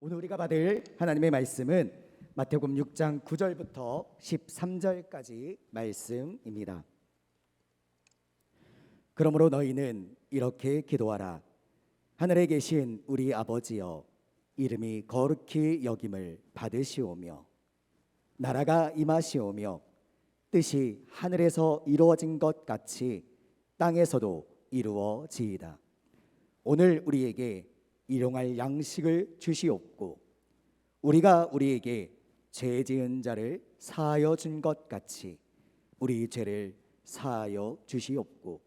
오늘 우리가 받을 하나님의 말씀은 마태복음 6장 9절부터 13절까지 말씀입니다. 그러므로 너희는 이렇게 기도하라. 하늘에 계신 우리 아버지여, 이름이 거룩히 여김을 받으시오며 나라가 임하시오며 뜻이 하늘에서 이루어진 것 같이 땅에서도 이루어지이다. 오늘 우리에게 일용할 양식을 주시옵고 우리가 우리에게 죄 지은 자를 사하여 준 것 같이 우리 죄를 사하여 주시옵고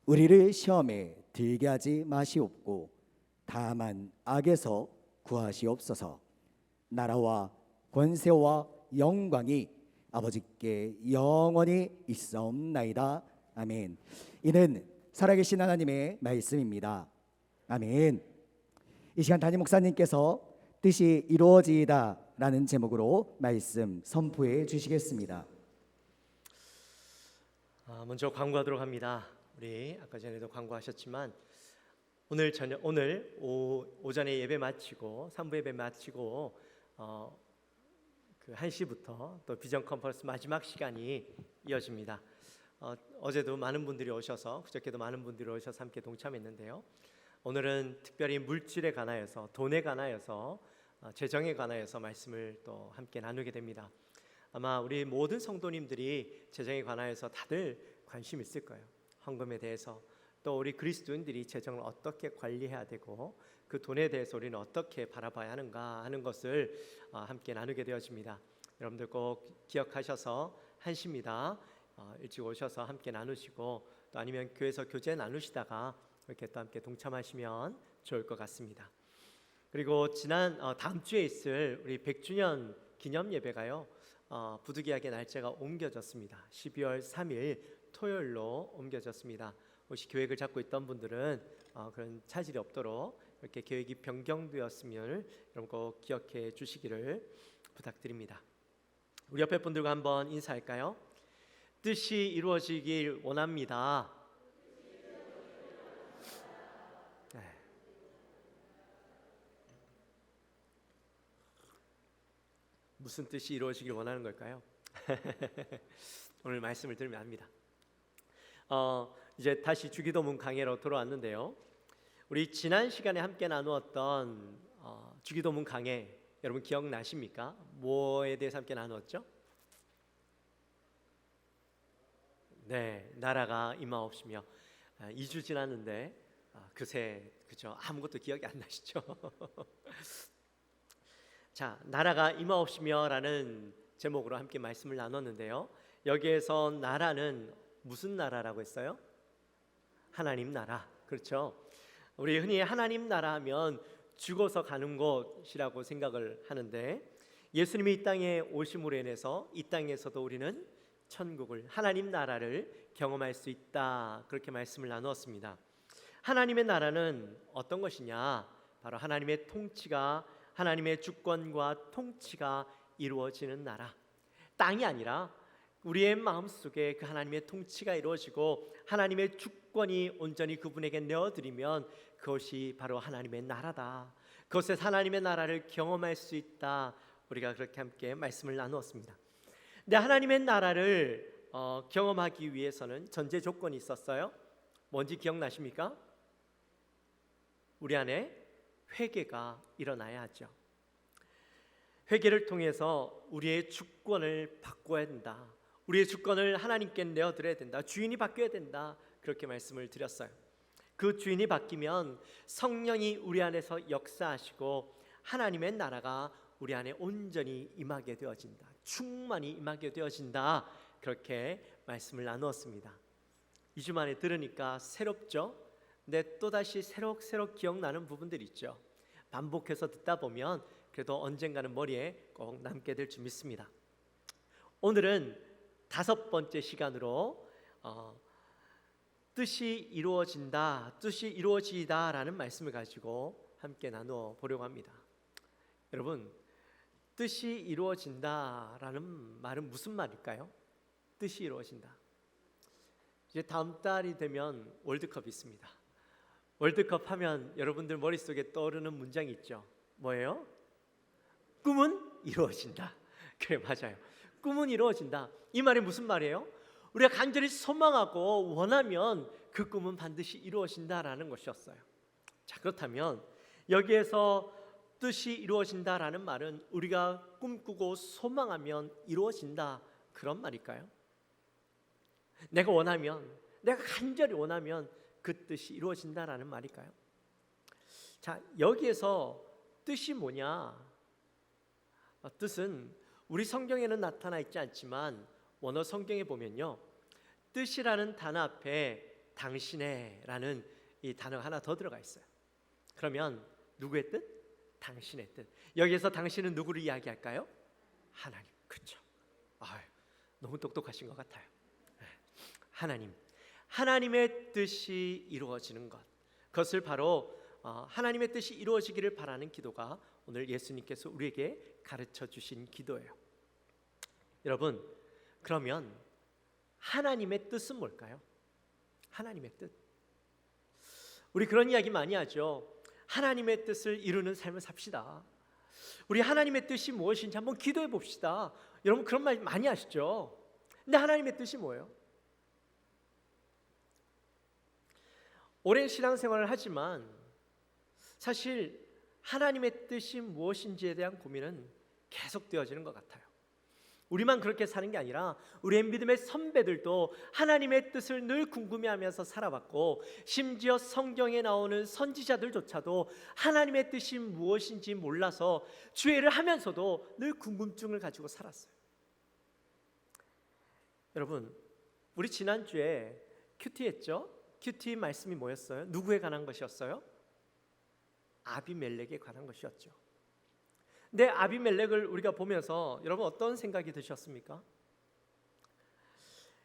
우리를 시험에 들게 하지 마시옵고 다만 악에서 구하시옵소서. 나라와 권세와 영광이 아버지께 영원히 있사옵나이다. 아멘. 이는 살아계신 하나님의 말씀입니다. 아멘. 이 시간 담임 목사님께서 뜻이 이루어지이다 라는 제목으로 말씀 선포해 주시겠습니다. 먼저 광고하도록 합니다. 우리 아까 전에도 광고하셨지만 오늘 오전에 예배 마치고 3부 예배 마치고 그 1시부터 또 비전 컨퍼런스 마지막 시간이 이어집니다. 어제도 많은 분들이 오셔서 그저께도 많은 분들이 오셔서 함께 동참했는데요. 오늘은 특별히 물질에 관하여서 돈에 관하여서 재정에 관하여서 말씀을 또 함께 나누게 됩니다. 아마 우리 모든 성도님들이 재정에 관하여서 다들 관심 있을 거예요. 헌금에 대해서 또 우리 그리스도인들이 재정을 어떻게 관리해야 되고 그 돈에 대해서 우리는 어떻게 바라봐야 하는가 하는 것을 함께 나누게 되어집니다. 여러분들 꼭 기억하셔서 1시입니다. 일찍 오셔서 함께 나누시고 또 아니면 교회에서 교제 나누시다가 이렇게 또 함께 동참하시면 좋을 것 같습니다. 그리고 다음 주에 있을 우리 100주년 기념 예배가요, 부득이하게 날짜가 옮겨졌습니다. 12월 3일 토요일로 옮겨졌습니다. 혹시 계획을 잡고 있던 분들은 그런 차질이 없도록 이렇게 계획이 변경되었으면 여러분 꼭 기억해 주시기를 부탁드립니다. 우리 옆에 분들과 한번 인사할까요? 뜻이 이루어지길 원합니다. 네. 무슨 뜻이 이루어지길 원하는 걸까요? 오늘 말씀을 들으면 압니다. 이제 다시 주기도문 강해로 돌아왔는데요. 우리 지난 시간에 함께 나누었던 주기도문 강해 여러분 기억나십니까? 뭐에 대해서 함께 나누었죠? 네, 나라가 임하옵시며 2주 지났는데 그새 그죠? 아무것도 기억이 안 나시죠? 자, 나라가 임하옵시며라는 제목으로 함께 말씀을 나눴는데요. 여기에서 나라는 무슨 나라라고 했어요? 하나님 나라. 그렇죠? 우리 흔히 하나님 나라 하면 죽어서 가는 곳이라고 생각을 하는데 예수님이 이 땅에 오심으로 인해서 이 땅에서도 우리는 천국을, 하나님 나라를 경험할 수 있다, 그렇게 말씀을 나누었습니다. 하나님의 나라는 어떤 것이냐? 바로 하나님의 통치가, 하나님의 주권과 통치가 이루어지는 나라. 땅이 아니라 우리의 마음속에 그 하나님의 통치가 이루어지고 하나님의 주권이 온전히 그분에게 내어드리면 그것이 바로 하나님의 나라다. 그것에서 하나님의 나라를 경험할 수 있다. 우리가 그렇게 함께 말씀을 나누었습니다. 근데 하나님의 나라를 경험하기 위해서는 전제 조건이 있었어요. 뭔지 기억나십니까? 우리 안에 회개가 일어나야 하죠. 회개를 통해서 우리의 주권을 바꿔야 된다. 우리의 주권을 하나님께 내어드려야 된다. 주인이 바뀌어야 된다. 그렇게 말씀을 드렸어요. 그 주인이 바뀌면 성령이 우리 안에서 역사하시고 하나님의 나라가 우리 안에 온전히 임하게 되어진다. 충만히 임하게 되어진다. 그렇게 말씀을 나누었습니다. 2주 만에 들으니까 새롭죠? 근데 또다시 새록새록 기억나는 부분들이 있죠. 반복해서 듣다 보면 그래도 언젠가는 머리에 꼭 남게 될 줄 믿습니다. 오늘은 5번째 시간으로 뜻이 이루어진다, 뜻이 이루어지다 라는 말씀을 가지고 함께 나누어 보려고 합니다. 여러분, 뜻이 이루어진다라는 말은 무슨 말일까요? 뜻이 이루어진다. 이제 다음 달이 되면 월드컵이 있습니다. 월드컵 하면 여러분들 머릿속에 떠오르는 문장이 있죠. 뭐예요? 꿈은 이루어진다. 그래, 맞아요. 꿈은 이루어진다. 이 말이 무슨 말이에요? 우리가 간절히 소망하고 원하면 그 꿈은 반드시 이루어진다라는 것이었어요. 자, 그렇다면 여기에서 뜻이 이루어진다라는 말은 우리가 꿈꾸고 소망하면 이루어진다, 그런 말일까요? 내가 원하면, 내가 간절히 원하면 그 뜻이 이루어진다라는 말일까요? 자, 여기에서 뜻이 뭐냐? 뜻은 우리 성경에는 나타나 있지 않지만 원어 성경에 보면요, 뜻이라는 단어 앞에 당신의라는 이 단어가 하나 더 들어가 있어요. 그러면 누구의 뜻? 당신의 뜻. 여기에서 당신은 누구를 이야기할까요? 하나님. 그렇죠. 너무 똑똑하신 것 같아요. 하나님. 하나님의 뜻이 이루어지는 것, 그것을 바로 하나님의 뜻이 이루어지기를 바라는 기도가 오늘 예수님께서 우리에게 가르쳐 주신 기도예요. 여러분, 그러면 하나님의 뜻은 뭘까요? 하나님의 뜻. 우리 그런 이야기 많이 하죠. 하나님의 뜻을 이루는 삶을 삽시다. 우리 하나님의 뜻이 무엇인지 한번 기도해 봅시다. 여러분 그런 말 많이 하시죠. 근데 하나님의 뜻이 뭐예요? 오랜 신앙생활을 하지만 사실 하나님의 뜻이 무엇인지에 대한 고민은 계속 되어지는 것 같아요. 우리만 그렇게 사는 게 아니라 우리의 믿음의 선배들도 하나님의 뜻을 늘 궁금해하면서 살아왔고, 심지어 성경에 나오는 선지자들조차도 하나님의 뜻이 무엇인지 몰라서 주의를 하면서도 늘 궁금증을 가지고 살았어요. 여러분, 우리 지난주에 큐티 했죠? 큐티 말씀이 뭐였어요? 누구에 관한 것이었어요? 아비멜렉에 관한 것이었죠. 근데 아비멜렉을 우리가 보면서 여러분 어떤 생각이 드셨습니까?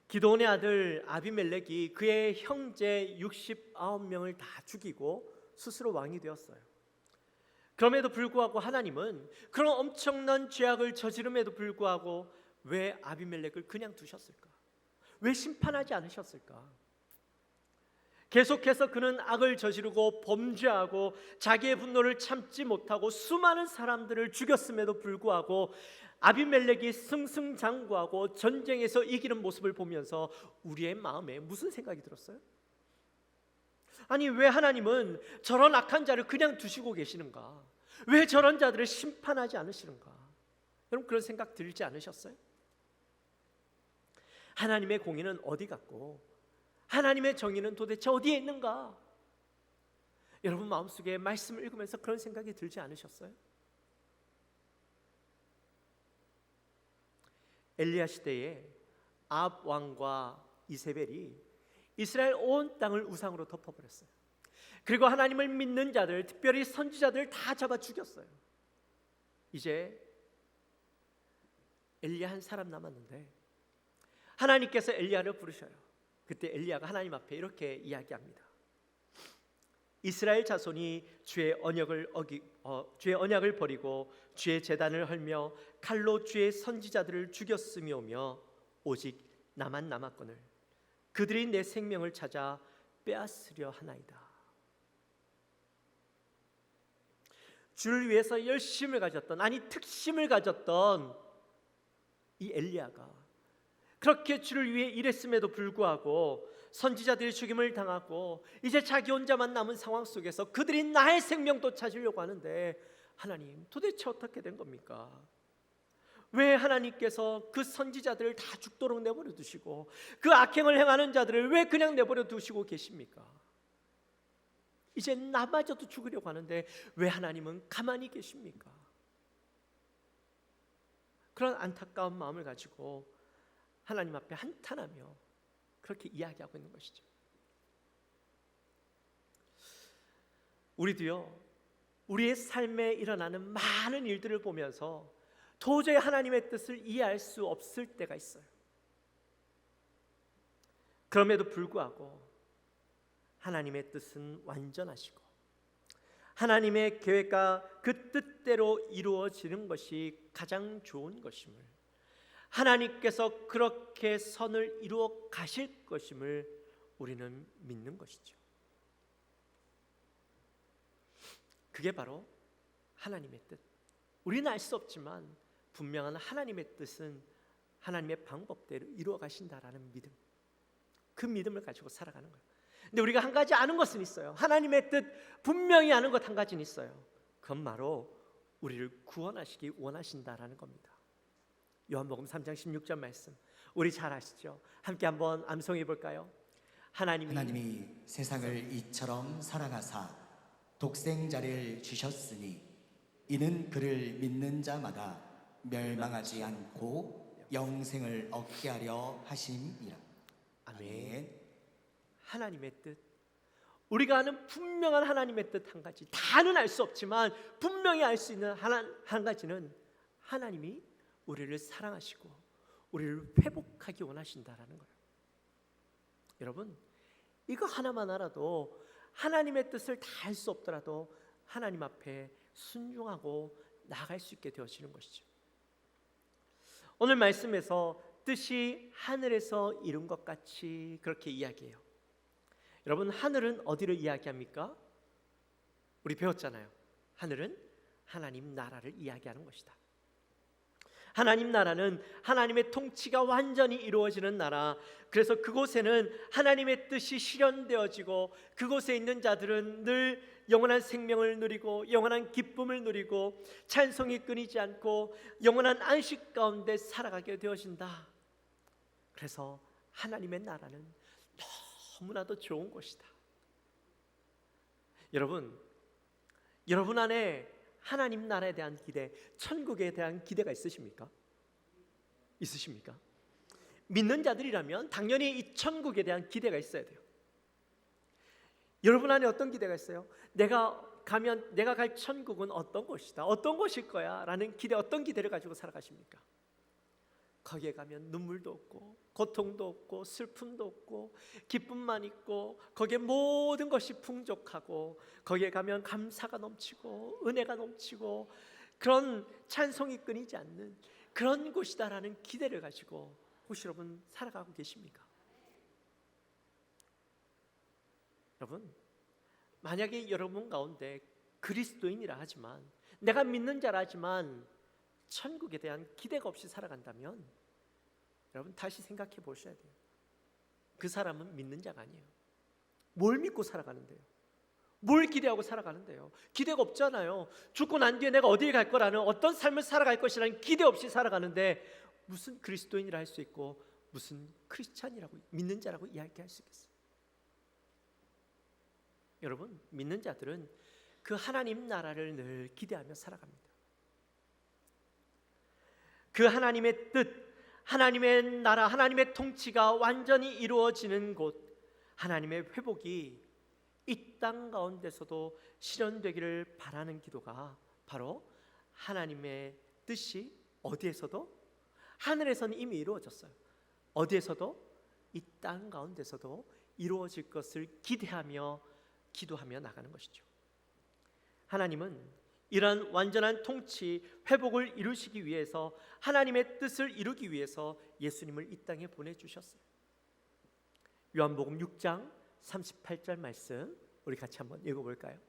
기드온의 아들 아비멜렉이 그의 형제 69명을 다 죽이고 스스로 왕이 되었어요. 그럼에도 불구하고 하나님은 그런 엄청난 죄악을 저지름에도 불구하고 왜 아비멜렉을 그냥 두셨을까? 왜 심판하지 않으셨을까? 계속해서 그는 악을 저지르고 범죄하고 자기의 분노를 참지 못하고 수많은 사람들을 죽였음에도 불구하고 아비멜렉이 승승장구하고 전쟁에서 이기는 모습을 보면서 우리의 마음에 무슨 생각이 들었어요? 아니, 왜 하나님은 저런 악한 자를 그냥 두시고 계시는가? 왜 저런 자들을 심판하지 않으시는가? 여러분 그런 생각 들지 않으셨어요? 하나님의 공의는 어디 갔고 하나님의 정의는 도대체 어디에 있는가? 여러분 마음속에 말씀을 읽으면서 그런 생각이 들지 않으셨어요? 엘리야 시대에 아합 왕과 이세벨이 이스라엘 온 땅을 우상으로 덮어버렸어요. 그리고 하나님을 믿는 자들, 특별히 선지자들 다 잡아 죽였어요. 이제 엘리야 한 사람 남았는데 하나님께서 엘리야를 부르셔요. 그때 엘리야가 하나님 앞에 이렇게 이야기합니다. 이스라엘 자손이 주의 언약을 버리고 주의 제단을 헐며 칼로 주의 선지자들을 죽였으며며 오직 나만 남았거늘 그들이 내 생명을 찾아 빼앗으려 하나이다. 주를 위해서 열심을 가졌던, 아니 특심을 가졌던 이 엘리야가 그렇게 주를 위해 일했음에도 불구하고 선지자들이 죽임을 당하고 이제 자기 혼자만 남은 상황 속에서 그들이 나의 생명도 찾으려고 하는데 하나님 도대체 어떻게 된 겁니까? 왜 하나님께서 그 선지자들을 다 죽도록 내버려 두시고 그 악행을 행하는 자들을 왜 그냥 내버려 두시고 계십니까? 이제 나마저도 죽으려고 하는데 왜 하나님은 가만히 계십니까? 그런 안타까운 마음을 가지고 하나님 앞에 한탄하며 그렇게 이야기하고 있는 것이죠. 우리도요, 우리의 삶에 일어나는 많은 일들을 보면서 도저히 하나님의 뜻을 이해할 수 없을 때가 있어요. 그럼에도 불구하고 하나님의 뜻은 완전하시고 하나님의 계획과 그 뜻대로 이루어지는 것이 가장 좋은 것임을, 하나님께서 그렇게 선을 이루어 가실 것임을 우리는 믿는 것이죠. 그게 바로 하나님의 뜻, 우리는 알 수 없지만 분명한 하나님의 뜻은 하나님의 방법대로 이루어 가신다라는 믿음, 그 믿음을 가지고 살아가는 거예요. 근데 우리가 한 가지 아는 것은 있어요. 하나님의 뜻 분명히 아는 것 한 가지는 있어요. 그건 바로 우리를 구원하시기 원하신다라는 겁니다. 요한복음 3장 16절 말씀 우리 잘 아시죠? 함께 한번 암송해 볼까요? 하나님이 세상을 이처럼 사랑하사 독생자를 주셨으니 이는 그를 믿는 자마다 멸망하지 않고 영생을 얻게 하려 하심이라. 아멘. 하나님의 뜻, 우리가 아는 분명한 하나님의 뜻 한 가지, 다는 알 수 없지만 분명히 알 수 있는 한 가지는 하나님이 우리를 사랑하시고 우리를 회복하기 원하신다라는 거예요. 여러분, 이거 하나만 알아도 하나님의 뜻을 다 알 수 없더라도 하나님 앞에 순종하고 나아갈 수 있게 되어지는 것이죠. 오늘 말씀에서 뜻이 하늘에서 이룬 것 같이 그렇게 이야기해요. 여러분, 하늘은 어디를 이야기합니까? 우리 배웠잖아요. 하늘은 하나님 나라를 이야기하는 것이다. 하나님 나라는 하나님의 통치가 완전히 이루어지는 나라. 그래서 그곳에는 하나님의 뜻이 실현되어지고 그곳에 있는 자들은 늘 영원한 생명을 누리고 영원한 기쁨을 누리고 찬송이 끊이지 않고 영원한 안식 가운데 살아가게 되어진다. 그래서 하나님의 나라는 너무나도 좋은 곳이다. 여러분 안에 하나님 나라에 대한 기대, 천국에 대한 기대가 있으십니까? 있으십니까? 믿는 자들이라면 당연히 이 천국에 대한 기대가 있어야 돼요. 여러분 안에 어떤 기대가 있어요? 내가 갈 천국은 어떤 곳이다, 어떤 곳일 거야 라는 기대, 어떤 기대를 가지고 살아가십니까? 거기에 가면 눈물도 없고 고통도 없고 슬픔도 없고 기쁨만 있고 거기에 모든 것이 풍족하고 거기에 가면 감사가 넘치고 은혜가 넘치고 그런 찬송이 끊이지 않는 그런 곳이다라는 기대를 가지고 혹시 여러분 살아가고 계십니까? 여러분, 만약에 여러분 가운데 그리스도인이라 하지만 내가 믿는 자라 하지만 천국에 대한 기대가 없이 살아간다면 여러분 다시 생각해 보셔야 돼요. 그 사람은 믿는 자가 아니에요. 뭘 믿고 살아가는데요? 뭘 기대하고 살아가는데요? 기대가 없잖아요. 죽고 난 뒤에 내가 어디에 갈 거라는 어떤 삶을 살아갈 것이라는 기대 없이 살아가는데 무슨 그리스도인이라 할 수 있고 무슨 크리스찬이라고 믿는 자라고 이야기할 수 있겠어요? 여러분, 믿는 자들은 그 하나님 나라를 늘 기대하며 살아갑니다. 그 하나님의 뜻, 하나님의 나라, 하나님의 통치가 완전히 이루어지는 곳, 하나님의 회복이 이 땅 가운데서도 실현되기를 바라는 기도가 바로 하나님의 뜻이 어디에서도? 하늘에서는 이미 이루어졌어요. 어디에서도? 이 땅 가운데서도 이루어질 것을 기대하며 기도하며 나가는 것이죠. 하나님은 이러한 완전한 통치, 회복을 이루시기 위해서 하나님의 뜻을 이루기 위해서 예수님을 이 땅에 보내주셨어요. 요한복음 6장 38절 말씀 우리 같이 한번 읽어볼까요?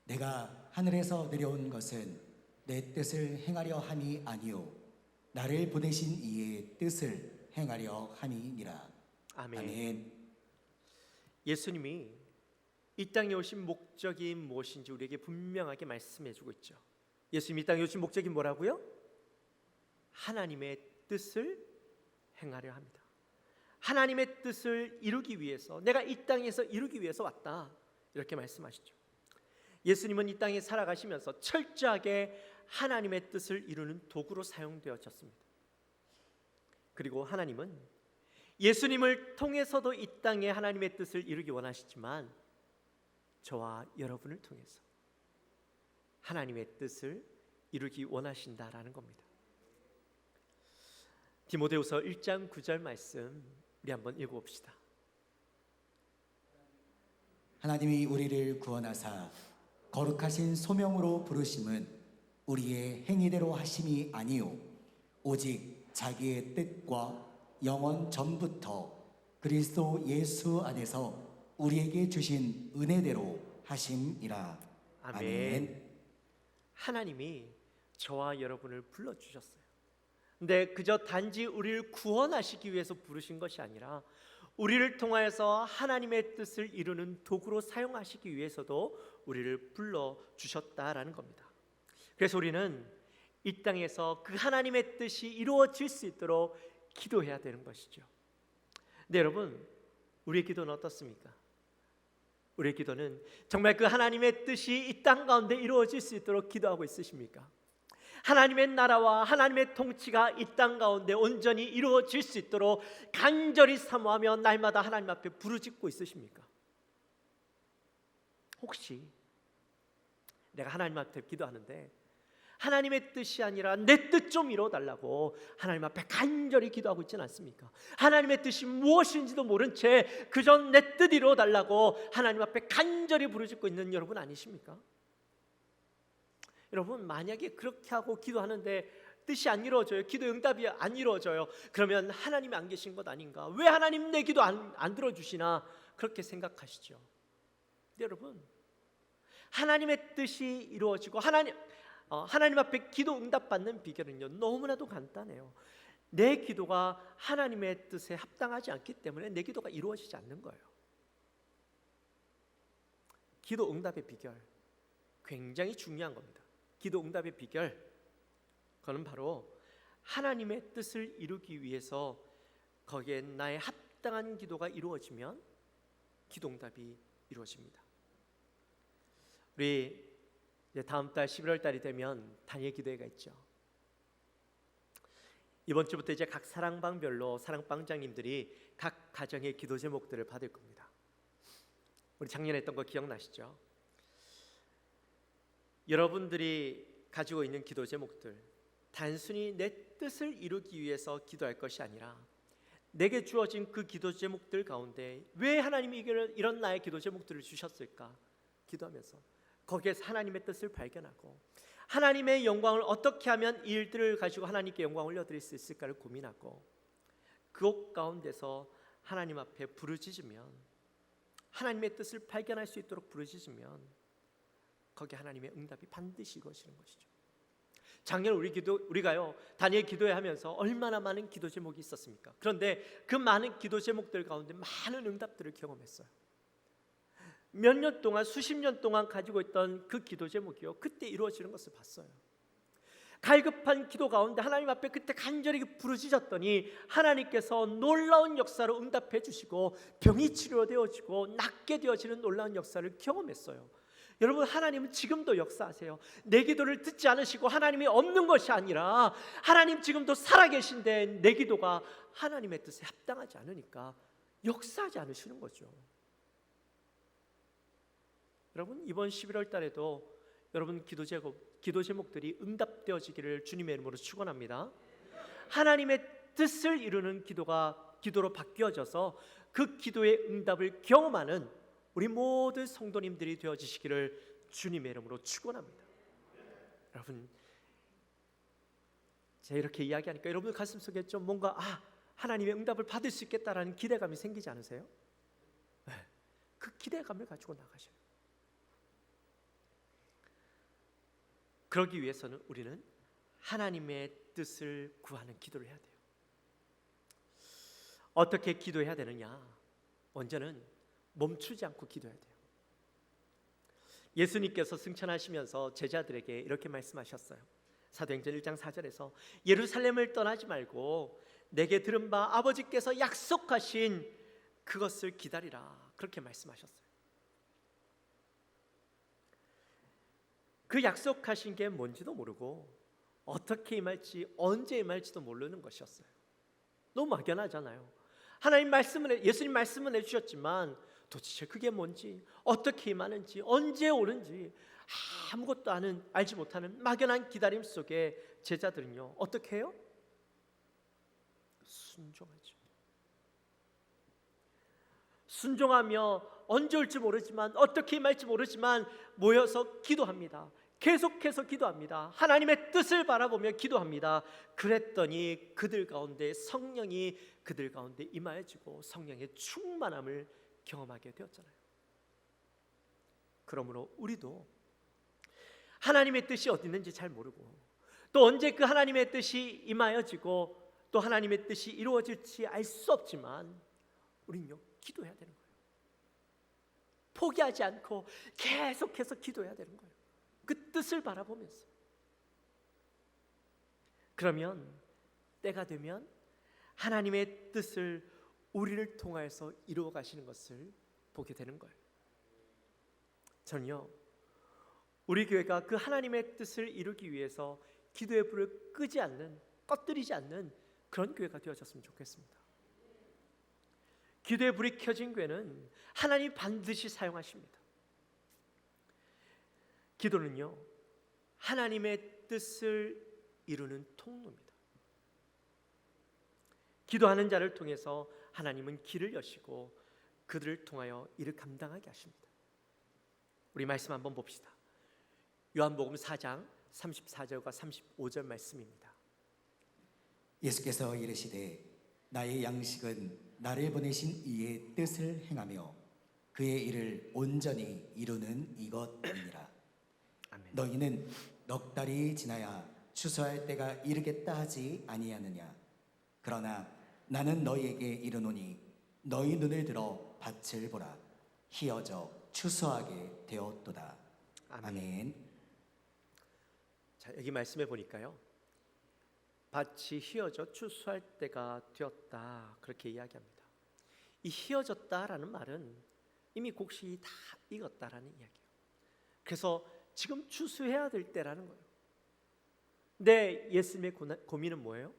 내가 하늘에서 내려온 것은 내 뜻을 행하려 함이 아니요 나를 보내신 이의 뜻을 행하려 함이니라. 아멘. 아멘. 예수님이 이 땅에 오신 목적이 무엇인지 우리에게 분명하게 말씀해주고 있죠. 예수님이 이 땅에 오신 목적이 뭐라고요? 하나님의 뜻을 행하려 합니다. 하나님의 뜻을 이루기 위해서, 내가 이 땅에서 이루기 위해서 왔다, 이렇게 말씀하시죠. 예수님은 이 땅에 살아가시면서 철저하게 하나님의 뜻을 이루는 도구로 사용되어졌습니다. 그리고 하나님은 예수님을 통해서도 이 땅에 하나님의 뜻을 이루기 원하시지만 저와 여러분을 통해서 하나님의 뜻을 이루기 원하신다라는 겁니다. 디모데후서 1장 9절 말씀 우리 한번 읽어봅시다. 하나님이 우리를 구원하사 거룩하신 소명으로 부르심은 우리의 행위대로 하심이 아니요 오직 자기의 뜻과 영원 전부터 그리스도 예수 안에서 우리에게 주신 은혜대로 하심이라. 아멘. 아멘. 하나님이 저와 여러분을 불러주셨어요. 근데 그저 단지 우리를 구원하시기 위해서 부르신 것이 아니라 우리를 통하여서 하나님의 뜻을 이루는 도구로 사용하시기 위해서도 우리를 불러주셨다라는 겁니다. 그래서 우리는 이 땅에서 그 하나님의 뜻이 이루어질 수 있도록 기도해야 되는 것이죠. 근데 여러분, 우리의 기도는 어떻습니까? 우리의 기도는 정말 그 하나님의 뜻이 이 땅 가운데 이루어질 수 있도록 기도하고 있으십니까? 하나님의 나라와 하나님의 통치가 이 땅 가운데 온전히 이루어질 수 있도록 간절히 사모하며 날마다 하나님 앞에 부르짖고 있으십니까? 혹시 내가 하나님 앞에 기도하는데 하나님의 뜻이 아니라 내 뜻 좀 이루어달라고 하나님 앞에 간절히 기도하고 있지는 않습니까? 하나님의 뜻이 무엇인지도 모른 채 그저 내 뜻 이루어달라고 하나님 앞에 간절히 부르짖고 있는 여러분 아니십니까? 여러분, 만약에 그렇게 하고 기도하는데 뜻이 안 이루어져요, 기도 응답이 안 이루어져요, 그러면 하나님이 안 계신 것 아닌가? 왜 하나님 내 기도 안 들어주시나? 그렇게 생각하시죠. 근데 여러분, 하나님의 뜻이 이루어지고 하나님 앞에 기도 응답받는 비결은요, 너무나도 간단해요. 내 기도가 하나님의 뜻에 합당하지 않기 때문에 내 기도가 이루어지지 않는 거예요. 기도 응답의 비결, 굉장히 중요한 겁니다. 기도 응답의 비결, 그건 바로 하나님의 뜻을 이루기 위해서 거기에 나의 합당한 기도가 이루어지면 기도 응답이 이루어집니다. 우리 이제 다음 달 11월 달이 되면 단일 기도회가 있죠. 이번 주부터 이제 각 사랑방별로 사랑방장님들이 각 가정의 기도 제목들을 받을 겁니다. 우리 작년에 했던 거 기억나시죠? 여러분들이 가지고 있는 기도 제목들, 단순히 내 뜻을 이루기 위해서 기도할 것이 아니라 내게 주어진 그 기도 제목들 가운데 왜 하나님이 이런 나의 기도 제목들을 주셨을까 기도하면서 거기에서 하나님의 뜻을 발견하고 하나님의 영광을 어떻게 하면 이 일들을 가지고 하나님께 영광을 올려드릴 수 있을까를 고민하고 그곳 가운데서 하나님 앞에 부르짖으면, 하나님의 뜻을 발견할 수 있도록 부르짖으면 거기에 하나님의 응답이 반드시 이루어지는 것이죠. 작년 우리가요 다니엘 기도회 하면서 얼마나 많은 기도 제목이 있었습니까? 그런데 그 많은 기도 제목들 가운데 많은 응답들을 경험했어요. 몇 년 동안, 수십 년 동안 가지고 있던 그 기도 제목이요, 그때 이루어지는 것을 봤어요. 갈급한 기도 가운데 하나님 앞에 그때 간절히 부르짖었더니 하나님께서 놀라운 역사로 응답해 주시고 병이 치료되어지고 낫게 되어지는 놀라운 역사를 경험했어요. 여러분, 하나님은 지금도 역사하세요. 내 기도를 듣지 않으시고 하나님이 없는 것이 아니라 하나님 지금도 살아계신데 내 기도가 하나님의 뜻에 합당하지 않으니까 역사하지 않으시는 거죠. 여러분, 이번 11월 달에도 여러분 기도 제목들이 응답되어지기를 주님의 이름으로 축원합니다. 하나님의 뜻을 이루는 기도가 기도로 바뀌어져서 그 기도의 응답을 경험하는 우리 모든 성도님들이 되어지시기를 주님의 이름으로 축원합니다. 여러분, 제가 이렇게 이야기하니까 여러분 가슴속에 좀 뭔가 하나님의 응답을 받을 수 있겠다라는 기대감이 생기지 않으세요? 네, 그 기대감을 가지고 나가셔요. 그러기 위해서는 우리는 하나님의 뜻을 구하는 기도를 해야 돼요. 어떻게 기도해야 되느냐? 먼저는 멈추지 않고 기도해야 돼요. 예수님께서 승천하시면서 제자들에게 이렇게 말씀하셨어요. 사도행전 1장 4절에서 예루살렘을 떠나지 말고 내게 들은 바 아버지께서 약속하신 그것을 기다리라, 그렇게 말씀하셨어요. 그 약속하신 게 뭔지도 모르고 어떻게 임할지 언제 임할지도 모르는 것이었어요. 너무 막연하잖아요. 예수님 말씀은 해주셨지만 도대체 그게 뭔지, 어떻게 임하는지, 언제 오는지 아무것도 알지 못하는 막연한 기다림 속에 제자들은요 어떻게 해요? 순종하죠. 순종하며 언제 올지 모르지만, 어떻게 임할지 모르지만 모여서 기도합니다. 계속해서 기도합니다. 하나님의 뜻을 바라보며 기도합니다. 그랬더니 그들 가운데 성령이 그들 가운데 임하여지고 성령의 충만함을 경험하게 되었잖아요. 그러므로 우리도 하나님의 뜻이 어디 있는지 잘 모르고 또 언제 그 하나님의 뜻이 임하여지고 또 하나님의 뜻이 이루어질지 알 수 없지만 우리는요 기도해야 되는 거예요. 포기하지 않고 계속해서 기도해야 되는 거예요. 그 뜻을 바라보면서. 그러면 때가 되면 하나님의 뜻을 우리를 통하여서 이루어 가시는 것을 보게 되는 거예요. 저는요 우리 교회가 그 하나님의 뜻을 이루기 위해서 기도의 불을 끄지 않는, 꺼뜨리지 않는 그런 교회가 되어졌으면 좋겠습니다. 기도의 불이 켜진 교회는 하나님이 반드시 사용하십니다. 기도는요 하나님의 뜻을 이루는 통로입니다. 기도하는 자를 통해서 하나님은 길을 여시고 그들을 통하여 이를 감당하게 하십니다. 우리 말씀 한번 봅시다. 요한복음 4장 34절과 35절 말씀입니다. 예수께서 이르시되 나의 양식은 나를 보내신 이의 뜻을 행하며 그의 일을 온전히 이루는 이것이니라. 아멘. 너희는 넉 달이 지나야 추수할 때가 이르겠다 하지 아니하느냐. 그러나 나는 너희에게 이르노니 너희 눈을 들어 밭을 보라. 희어져 추수하게 되었도다. 아멘. 자, 여기 말씀해 보니까요 밭이 희어져 추수할 때가 되었다 그렇게 이야기합니다. 이 희어졌다라는 말은 이미 곡식이 다 익었다라는 이야기예요. 그래서 지금 추수해야 될 때라는 거예요. 근데 예수님의 고민은 뭐예요?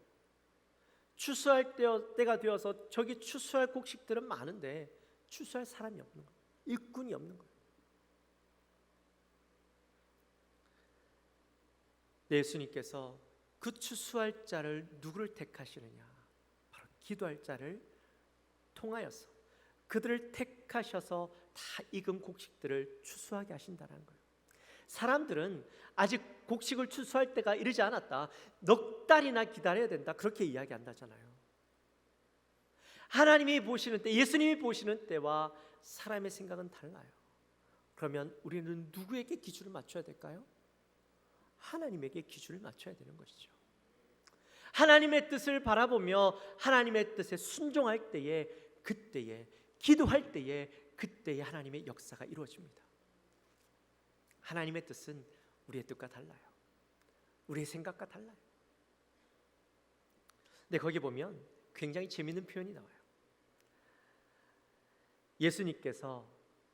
추수할 때가 되어서 저기 추수할 곡식들은 많은데 추수할 사람이 없는 거예요. 일꾼이 없는 거예요. 예수님께서 그 추수할 자를 누구를 택하시느냐? 바로 기도할 자를 통하여서 그들을 택하셔서 다 익은 곡식들을 추수하게 하신다는 거예요. 사람들은 아직 곡식을 추수할 때가 이르지 않았다, 넉 달이나 기다려야 된다 그렇게 이야기한다잖아요. 하나님이 보시는 때, 예수님이 보시는 때와 사람의 생각은 달라요. 그러면 우리는 누구에게 기준을 맞춰야 될까요? 하나님에게 기준을 맞춰야 되는 것이죠. 하나님의 뜻을 바라보며 하나님의 뜻에 순종할 때에, 그때에, 기도할 때에, 그때에 하나님의 역사가 이루어집니다. 하나님의 뜻은 우리의 뜻과 달라요. 우리의 생각과 달라요. 근데 거기 보면 굉장히 재미있는 표현이 나와요. 예수님께서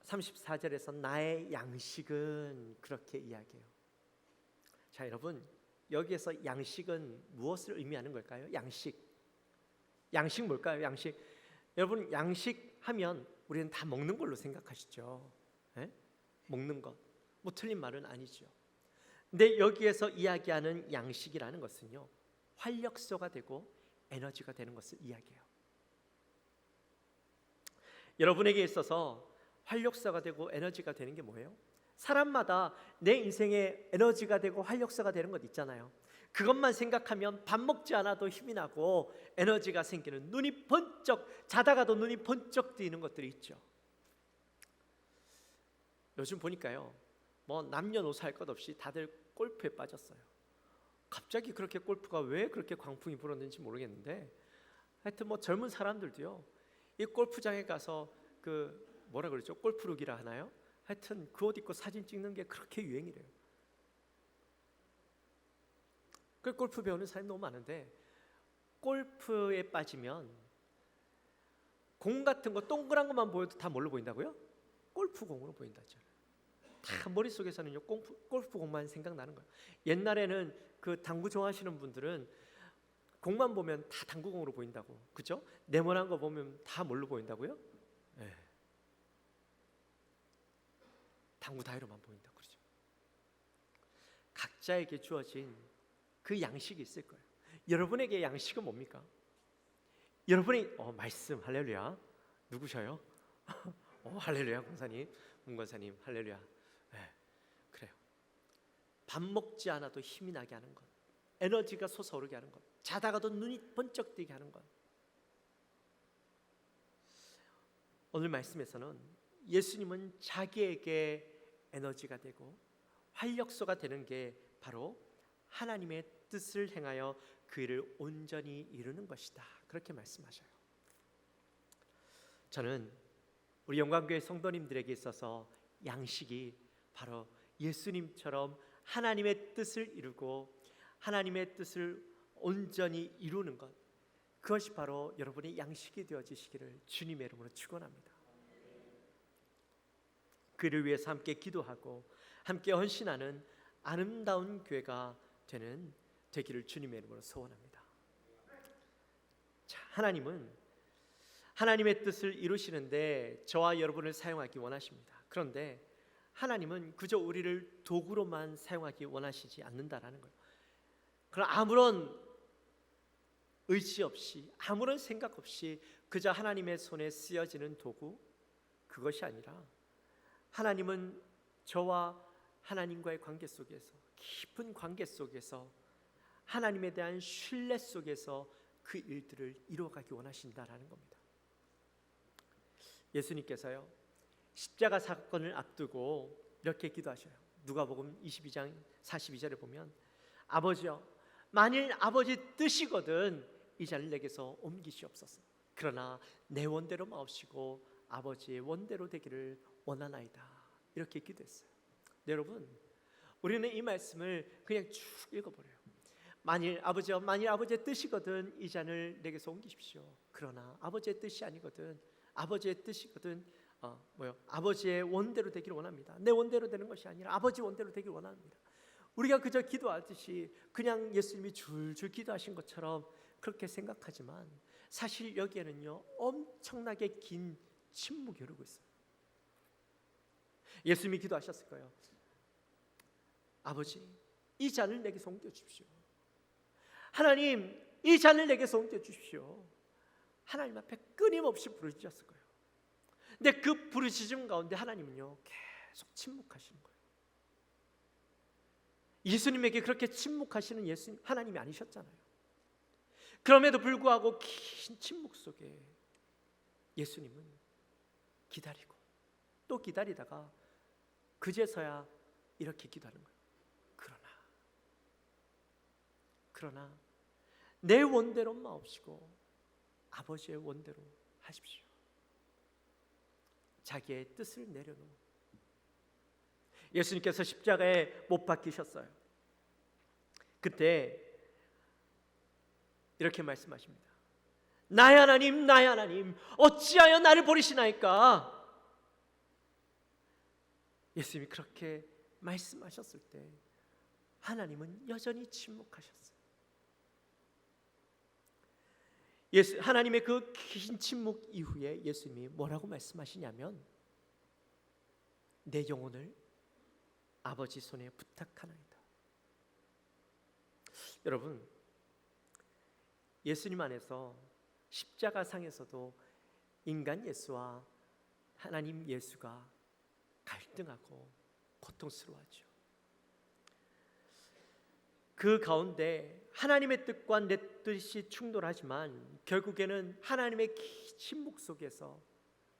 34절에서 나의 양식은 그렇게 이야기해요. 자, 여러분, 여기에서 양식은 무엇을 의미하는 걸까요? 양식 뭘까요? 양식. 여러분, 양식 하면 우리는 다 먹는 걸로 생각하시죠. 네? 먹는 것. 뭐 틀린 말은 아니죠. 근데 여기에서 이야기하는 양식이라는 것은요, 활력소가 되고 에너지가 되는 것을 이야기해요. 여러분에게 있어서 활력소가 되고 에너지가 되는 게 뭐예요? 사람마다 내 인생에 에너지가 되고 활력소가 되는 것 있잖아요. 그것만 생각하면 밥 먹지 않아도 힘이 나고 에너지가 생기는, 눈이 번쩍, 자다가도 눈이 번쩍 뜨이는 것들이 있죠. 요즘 보니까요, 뭐 남녀노소 할 것 없이 다들 골프에 빠졌어요. 갑자기 그렇게 골프가 왜 그렇게 광풍이 불었는지 모르겠는데, 하여튼 뭐 젊은 사람들도요, 이 골프장에 가서 그 뭐라 그러죠? 골프룩이라 하나요? 하여튼 그 옷 입고 사진 찍는 게 그렇게 유행이래요. 그 골프 배우는 사람이 너무 많은데, 골프에 빠지면 공 같은 거 동그란 것만 보여도 다 뭘로 보인다고요? 골프공으로 보인다죠. 다 머릿속에서는요, 골프공만 생각나는 거예요. 옛날에는 그 당구 좋아하시는 분들은 공만 보면 다 당구공으로 보인다고, 그죠? 네모난 거 보면 다 뭘로 보인다고요? 네. 당구 다이로만 보인다고 그러죠. 각자에게 주어진 그 양식이 있을 거예요. 여러분에게 양식은 뭡니까? 여러분이 말씀, 할렐루야. 누구셔요? 할렐루야, 권사님, 문권사님, 할렐루야. 네, 그래요. 밥 먹지 않아도 힘이 나게 하는 것, 에너지가 솟아오르게 하는 것, 자다가도 눈이 번쩍 뜨게 하는 것. 오늘 말씀에서는 예수님은 자기에게 에너지가 되고 활력소가 되는 게 바로 하나님의 뜻을 행하여 그 일을 온전히 이루는 것이다. 그렇게 말씀하셔요. 저는 우리 영광교회 성도님들에게 있어서 양식이 바로 예수님처럼 하나님의 뜻을 이루고 하나님의 뜻을 온전히 이루는 것, 그것이 바로 여러분의 양식이 되어지시기를 주님의 이름으로 축원합니다. 그를 위해서 함께 기도하고 함께 헌신하는 아름다운 교회가 되기를 주님의 이름으로 소원합니다. 자, 하나님은 하나님의 뜻을 이루시는데 저와 여러분을 사용하기 원하십니다. 그런데 하나님은 그저 우리를 도구로만 사용하기 원하시지 않는다라는 거예요. 그럼 아무런 의지 없이, 아무런 생각 없이 그저 하나님의 손에 쓰여지는 도구, 그것이 아니라 하나님은 저와 하나님과의 관계 속에서, 깊은 관계 속에서, 하나님에 대한 신뢰 속에서 그 일들을 이루어가기 원하신다라는 겁니다. 예수님께서요, 십자가 사건을 앞두고 이렇게 기도하셔요. 누가복음 22장 42절에 보면, 아버지여, 만일 아버지 뜻이거든 이 잔을 내게서 옮기시옵소서. 그러나 내 원대로 마옵시고 아버지의 원대로 되기를 원하나이다. 이렇게 기도했어요. 네, 여러분, 우리는 이 말씀을 그냥 쭉 읽어버려요. 만일 아버지의 뜻이거든 이 잔을 내게서 옮기십시오. 그러나 아버지의 뜻이 아니거든, 아버지의 뜻이거든 아버지의 원대로 되기를 원합니다. 내 원대로 되는 것이 아니라 아버지 원대로 되기를 원합니다. 우리가 그저 기도하듯이 그냥 예수님이 줄줄 기도하신 것처럼 그렇게 생각하지만 사실 여기에는요, 엄청나게 긴 침묵이 흐르고 있어요. 예수님이 기도하셨을 거예요. 아버지, 이 잔을 내게서 옮겨 주십시오. 하나님, 이 잔을 내게서 옮겨 주십시오. 하나님 앞에 끊임없이 부르짖었을 거예요. 근데 그 부르짖음 가운데 하나님은요, 계속 침묵하시는 거예요. 예수님에게 그렇게 침묵하시는 예수님, 하나님이 아니셨잖아요. 그럼에도 불구하고 긴 침묵 속에 예수님은 기다리고 또 기다리다가 그제서야 이렇게 기도하는 거예요. 그러나 내 원대로 마옵시고 아버지의 원대로 하십시오. 자기의 뜻을 내려놓은, 예수님께서 십자가에 못 박히셨어요. 그때 이렇게 말씀하십니다. 나의 하나님, 나의 하나님, 어찌하여 나를 버리시나이까? 예수님이 그렇게 말씀하셨을 때 하나님은 여전히 침묵하셨어요. 하나님의 그 긴 침묵 이후에 예수님이 뭐라고 말씀하시냐면, 내 영혼을 아버지 손에 부탁하나이다. 여러분, 예수님 안에서 십자가상에서도 인간 예수와 하나님 예수가 갈등하고 고통스러워하죠. 그 가운데 하나님의 뜻과 내 뜻이 충돌하지만 결국에는 하나님의 침묵 속에서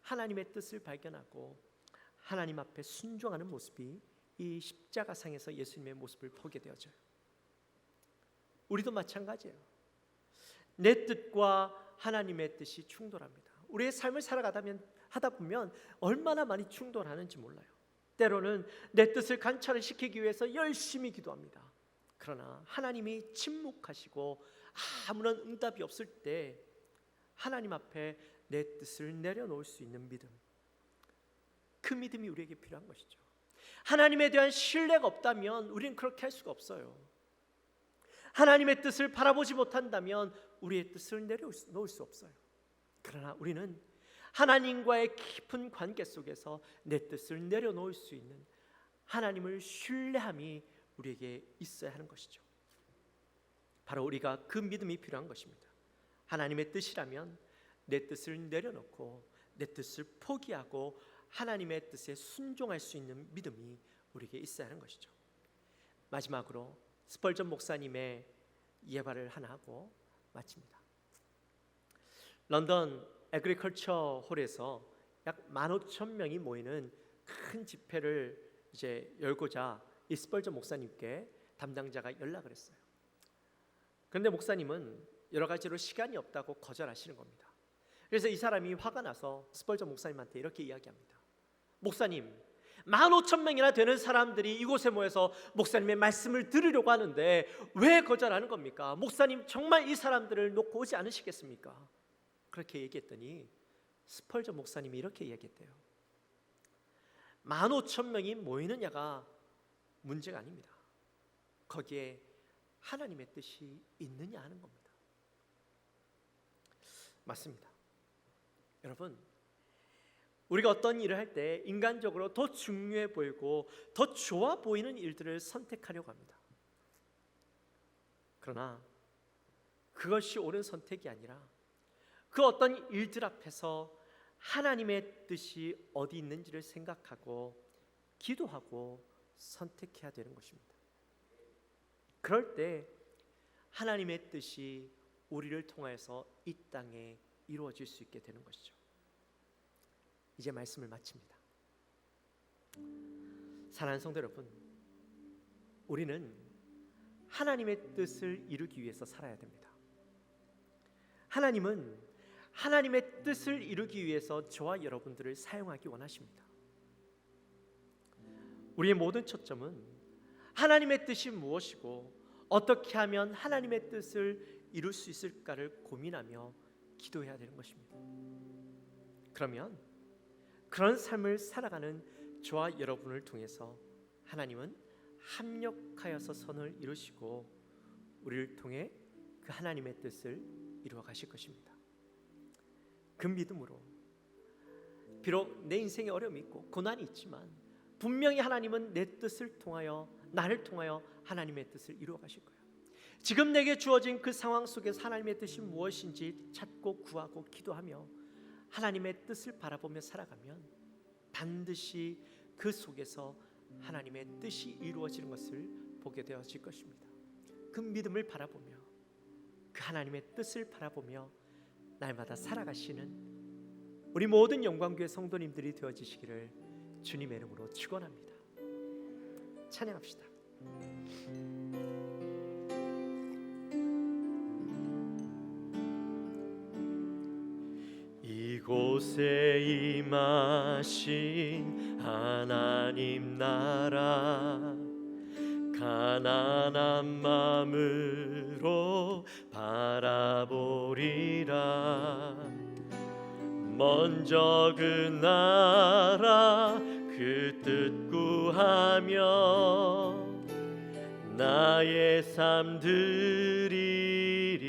하나님의 뜻을 발견하고 하나님 앞에 순종하는 모습이 이 십자가상에서 예수님의 모습을 보게 되어져요. 우리도 마찬가지예요. 내 뜻과 하나님의 뜻이 충돌합니다. 우리의 삶을 하다 보면 얼마나 많이 충돌하는지 몰라요. 때로는 내 뜻을 관철시키기 위해서 열심히 기도합니다. 그러나 하나님이 침묵하시고 아무런 응답이 없을 때 하나님 앞에 내 뜻을 내려놓을 수 있는 믿음, 그 믿음이 우리에게 필요한 것이죠. 하나님에 대한 신뢰가 없다면 우리는 그렇게 할 수가 없어요. 하나님의 뜻을 바라보지 못한다면 우리의 뜻을 내려놓을 수 없어요. 그러나 우리는 하나님과의 깊은 관계 속에서 내 뜻을 내려놓을 수 있는 하나님을 신뢰함이 우리에게 있어야 하는 것이죠. 바로 우리가 그 믿음이 필요한 것입니다. 하나님의 뜻이라면 내 뜻을 내려놓고 내 뜻을 포기하고 하나님의 뜻에 순종할 수 있는 믿음이 우리에게 있어야 하는 것이죠. 마지막으로 스펄전 목사님의 예발을 하나 하고 마칩니다. 런던 애그리컬처 홀에서 약 15,000명이 모이는 큰 집회를 이제 열고자 이 스펄전 목사님께 담당자가 연락을 했어요. 그런데 목사님은 여러 가지로 시간이 없다고 거절하시는 겁니다. 그래서 이 사람이 화가 나서 스펄전 목사님한테 이렇게 이야기합니다. 목사님, 15,000명이나 되는 사람들이 이곳에 모여서 목사님의 말씀을 들으려고 하는데 왜 거절하는 겁니까? 목사님 정말 이 사람들을 놓고 오지 않으시겠습니까? 그렇게 얘기했더니 스펄전 목사님이 이렇게 이야기했대요. 15,000명이 모이느냐가 문제가 아닙니다. 거기에 하나님의 뜻이 있느냐 하는 겁니다. 맞습니다. 여러분, 우리가 어떤 일을 할 때 인간적으로 더 중요해 보이고 더 좋아 보이는 일들을 선택하려고 합니다. 그러나 그것이 옳은 선택이 아니라 그 어떤 일들 앞에서 하나님의 뜻이 어디 있는지를 생각하고 기도하고 선택해야 되는 것입니다. 그럴 때 하나님의 뜻이 우리를 통하여서 이 땅에 이루어질 수 있게 되는 것이죠. 이제 말씀을 마칩니다. 사랑하는 성도 여러분, 우리는 하나님의 뜻을 이루기 위해서 살아야 됩니다. 하나님은 하나님의 뜻을 이루기 위해서 저와 여러분들을 사용하기 원하십니다. 우리의 모든 초점은 하나님의 뜻이 무엇이고 어떻게 하면 하나님의 뜻을 이룰 수 있을까를 고민하며 기도해야 되는 것입니다. 그러면 그런 삶을 살아가는 저와 여러분을 통해서 하나님은 합력하여서 선을 이루시고 우리를 통해 그 하나님의 뜻을 이루어 가실 것입니다. 그 믿음으로 비록 내 인생에 어려움이 있고 고난이 있지만 분명히 하나님은 내 뜻을 통하여 나를 통하여 하나님의 뜻을 이루어 가실 거예요. 지금 내게 주어진 그 상황 속에서 하나님의 뜻이 무엇인지 찾고 구하고 기도하며 하나님의 뜻을 바라보며 살아가면 반드시 그 속에서 하나님의 뜻이 이루어지는 것을 보게 되어질 것입니다. 그 믿음을 바라보며 그 하나님의 뜻을 바라보며 날마다 살아가시는 우리 모든 영광교회 성도님들이 되어지시기를 주님의 이름으로 축원합니다. 찬양합시다. 이곳에 임하신 하나님 나라 가난한 마음으로 바라보리라. 먼저 그 나라 그 뜻 구하며 나의 삶 드리리.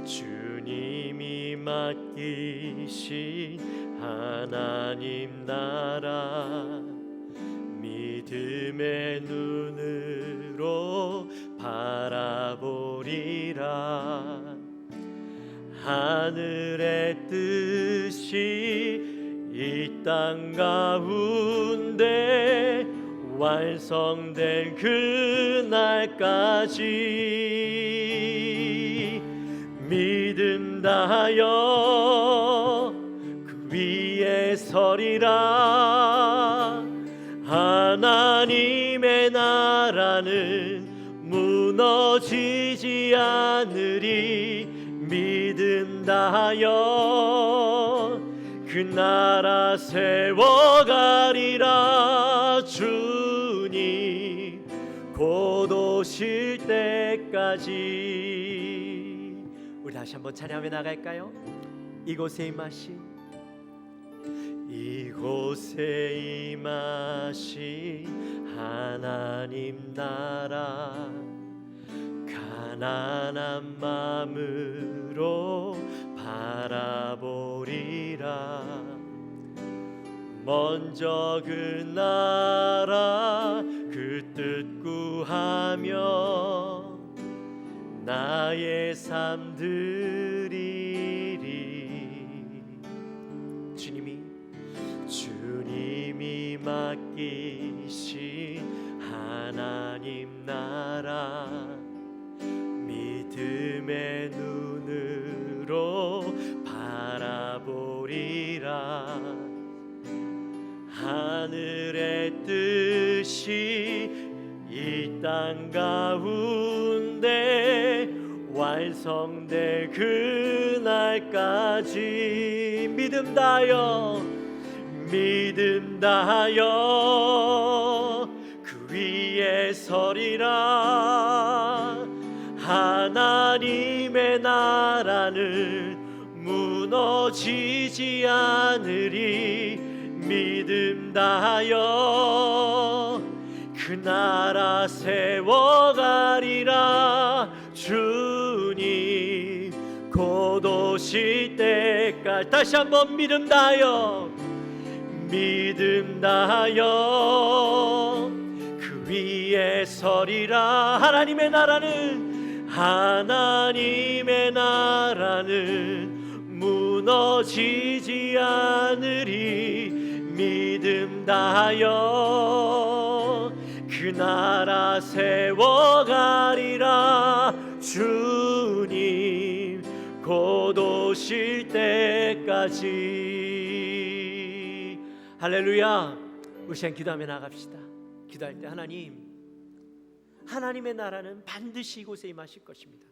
주님이 맡기신 하나님 나라 믿음의 눈으로 바라보리라. 하늘의 뜻이 이 땅 가운데 완성된 그날까지 믿음 다하여 그 위에 서리라. 하나님의 나라는 무너지지 않으리. 믿음 다하여 그 나라 세워가리라. 주님 곧 오실 때까지. 우리 다시 한번 찬양하며 나갈까요? 이곳에 임하신 이곳에 임하신 하나님 나라 가난한 마음으로 바라보리라. 먼저 그 나라 그 뜻 구하며 나의 삶 드리리. 주님이 맡기신 하나님 나라 믿음의 눈으로 바라보리라. 하늘의 뜻이 이 땅 가운데 완성될 그날까지 믿음 다하여 그 위에 서리라. 하나님의 나라는 무너지지 않으리. 믿음 다하여 그 나라 세워가리라. 주님 곧 오실 때까지. 다시 한번 믿음 다하여 그 위에 서리라. 하나님의 나라는 무너지지 않으리. 믿음 다하여 그 나라 세워가리라. 주님 곧 오실 때까지. 할렐루야. 우리 시간 기도하며 나갑시다. 기도할 때 하나님의 나라는 반드시 이곳에 임하실 것입니다.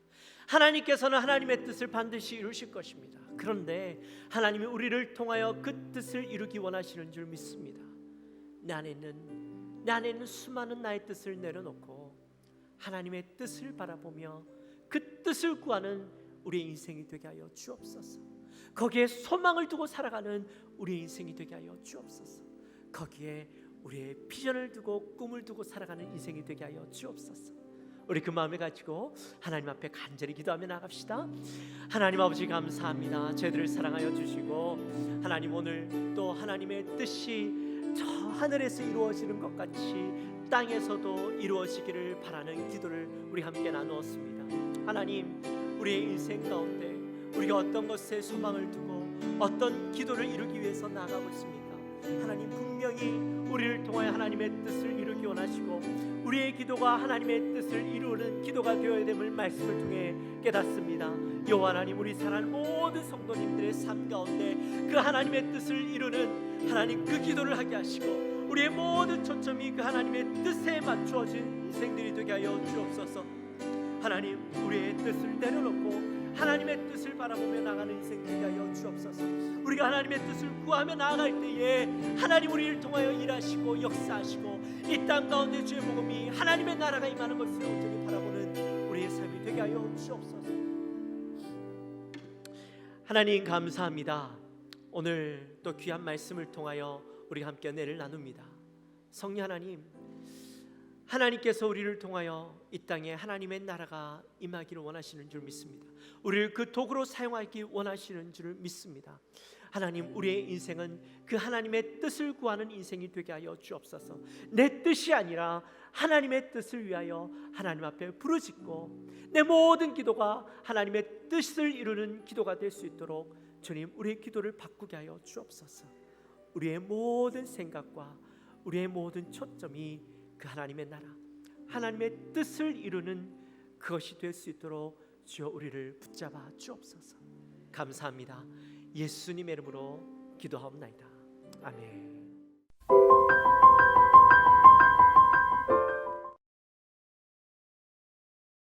하나님께서는 하나님의 뜻을 반드시 이루실 것입니다. 그런데 하나님이 우리를 통하여 그 뜻을 이루기 원하시는 줄 믿습니다. 내 안에 있는 수많은 나의 뜻을 내려놓고 하나님의 뜻을 바라보며 그 뜻을 구하는 우리의 인생이 되게 하여 주옵소서. 거기에 소망을 두고 살아가는 우리의 인생이 되게 하여 주옵소서. 거기에 우리의 비전을 두고 꿈을 두고 살아가는 인생이 되게 하여 주옵소서. 우리 그 마음을 가지고 하나님 앞에 간절히 기도하며 나갑시다. 하나님 아버지 감사합니다. 저희들을 사랑하여 주시고 하나님 오늘 또 하나님의 뜻이 저 하늘에서 이루어지는 것 같이 땅에서도 이루어지기를 바라는 기도를 우리 함께 나누었습니다. 하나님 우리의 인생 가운데 우리가 어떤 것에 소망을 두고 어떤 기도를 이루기 위해서 나아가고 있습니까? 하나님 분명히 우리를 통하여 하나님의 뜻을 이루기 원하시고 우리의 기도가 하나님의 뜻을 이루는 기도가 되어야 됨을 말씀을 통해 깨닫습니다. 여호와 하나님 우리 사랑하는 모든 성도님들의 삶 가운데 그 하나님의 뜻을 이루는 하나님 그 기도를 하게 하시고 우리의 모든 초점이 그 하나님의 뜻에 맞추어진 인생들이 되게 하여 주옵소서. 하나님 우리의 뜻을 내려놓고 하나님의 뜻을 바라보며 나가는 인생 되게 하여 주옵소서. 우리가 하나님의 뜻을 구하며 나아갈 때에 하나님 우리를 통하여 일하시고 역사하시고 이 땅 가운데 주의 복음이 하나님의 나라가 임하는 것을 온전히 바라보는 우리의 삶이 되게 하여 주옵소서. 하나님 감사합니다. 오늘 또 귀한 말씀을 통하여 우리가 함께 은혜를 나눕니다. 성령 하나님께서 우리를 통하여 이 땅에 하나님의 나라가 임하기를 원하시는 줄 믿습니다. 우리를 그 도구로 사용하기 원하시는 줄 믿습니다. 하나님 우리의 인생은 그 하나님의 뜻을 구하는 인생이 되게 하여 주옵소서. 내 뜻이 아니라 하나님의 뜻을 위하여 하나님 앞에 부르짖고 내 모든 기도가 하나님의 뜻을 이루는 기도가 될 수 있도록 주님 우리의 기도를 바꾸게 하여 주옵소서. 우리의 모든 생각과 우리의 모든 초점이 그 하나님의 나라 하나님의 뜻을 이루는 그것이 될 수 있도록 주여 우리를 붙잡아 주옵소서. 감사합니다. 예수님의 이름으로 기도하옵나이다. 아멘.